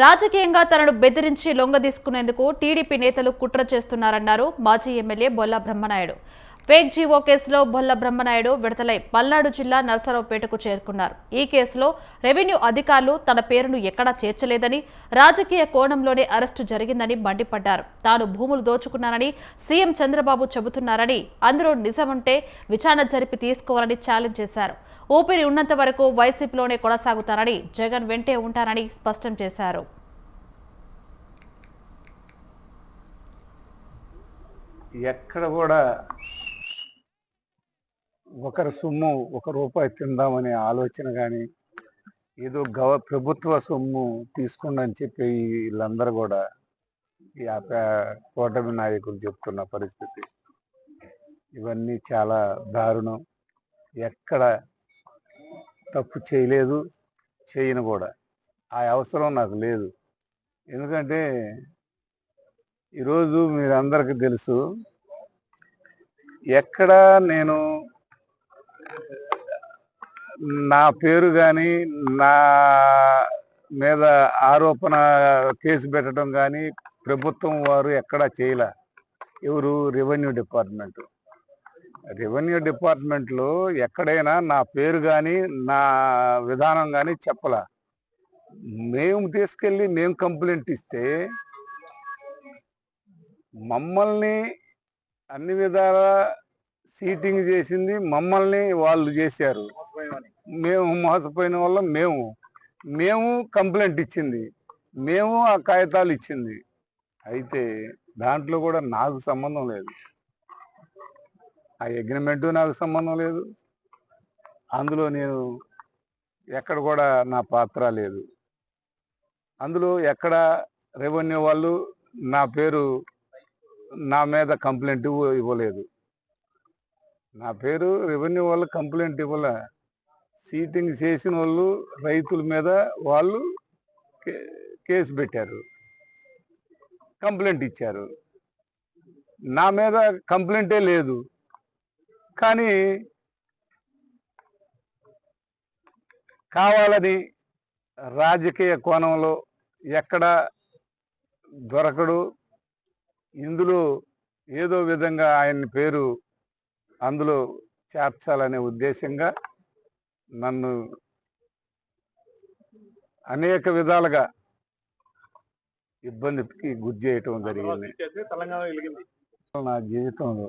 రాజకీయంగా తనను బెదిరించి లొంగదీసుకునేందుకు టీడీపీ నేతలు కుట్ర చేస్తున్నారన్నారు మాజీ MLA Bolla Brahmanaidu. Fake GO కేసులో బొల్ల బ్రహ్మనాయుడు విడుదలై పల్నాడు జిల్లా నర్సరావుపేటకు చేరుకున్నారు. ఈ కేసులో రెవెన్యూ అధికారులు తన పేరును ఎక్కడా చేర్చలేదని, రాజకీయ కోణంలోనే అరెస్టు జరిగిందని మండిపడ్డారు. తాను భూములు దోచుకున్నానని సీఎం చంద్రబాబు చెబుతున్నారని, అందులో నిజముంటే విచారణ జరిపి తీసుకోవాలని ఛాలెంజ్ చేశారు. ఊపిరి ఉన్నంత వరకు వైసీపీలోనే కొనసాగుతారని, జగన్ వెంటే ఉంటారని స్పష్టం చేశారు. ఎక్కడ కూడా ఒకరి సొమ్ము ₹1 తిందామనే ఆలోచన కానీ, ఏదో ప్రభుత్వ సొమ్ము తీసుకుందని చెప్పి వీళ్ళందరూ కూడా ఈ కూటమి నాయకులు చెప్తున్న పరిస్థితి ఇవన్నీ చాలా దారుణం. ఎక్కడ తప్పు చేయలేదు, చేయను కూడా. ఆ అవసరం నాకు లేదు. ఎందుకంటే ఈరోజు మీరందరికీ తెలుసు, ఎక్కడ నేను నా పేరు కానీ, నా మీద ఆరోపణ కేసు పెట్టడం కానీ ప్రభుత్వం వారు ఎక్కడా చేయలే. ఎవరు? రెవెన్యూ డిపార్ట్మెంట్లో ఎక్కడైనా నా పేరు కానీ, నా విధానం కానీ చెప్పలా. మేము తీసుకెళ్ళి మేము కంప్లైంట్ ఇస్తే మమ్మల్ని అన్ని విధాల సీటింగ్ చేసింది మమ్మల్ని వాళ్ళు చేశారు. మేము మోసపోయిన వల్ల మేము కంప్లైంట్ ఇచ్చింది, మేము ఆ కాగితాలు ఇచ్చింది. అయితే దాంట్లో కూడా నాకు సంబంధం లేదు. ఆ అగ్రిమెంటు నాకు సంబంధం లేదు. అందులో నేను ఎక్కడ కూడా నా పాత్ర లేదు. అందులో ఎక్కడ రెవెన్యూ వాళ్ళు నా మీద కంప్లైంట్ ఇవ్వలేదు. నా పేరు రెవెన్యూ వాళ్ళు కంప్లైంట్ ఇవ్వలే. సీటింగ్ చేసిన వాళ్ళు రైతుల మీద వాళ్ళు కేసు పెట్టారు, కంప్లైంట్ ఇచ్చారు. నా మీద కంప్లైంటే లేదు. కానీ కావాలని రాజకీయ కోణంలో ఎక్కడ దొరకడు, ఇందులో ఏదో విధంగా ఆయన పేరు అందులో చేర్చాలనే ఉద్దేశంగా నన్ను అనేక విధాలుగా ఇబ్బందికి గురి చేయటం జరిగింది. నా జీవితంలో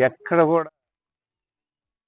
ఎక్కడ కూడా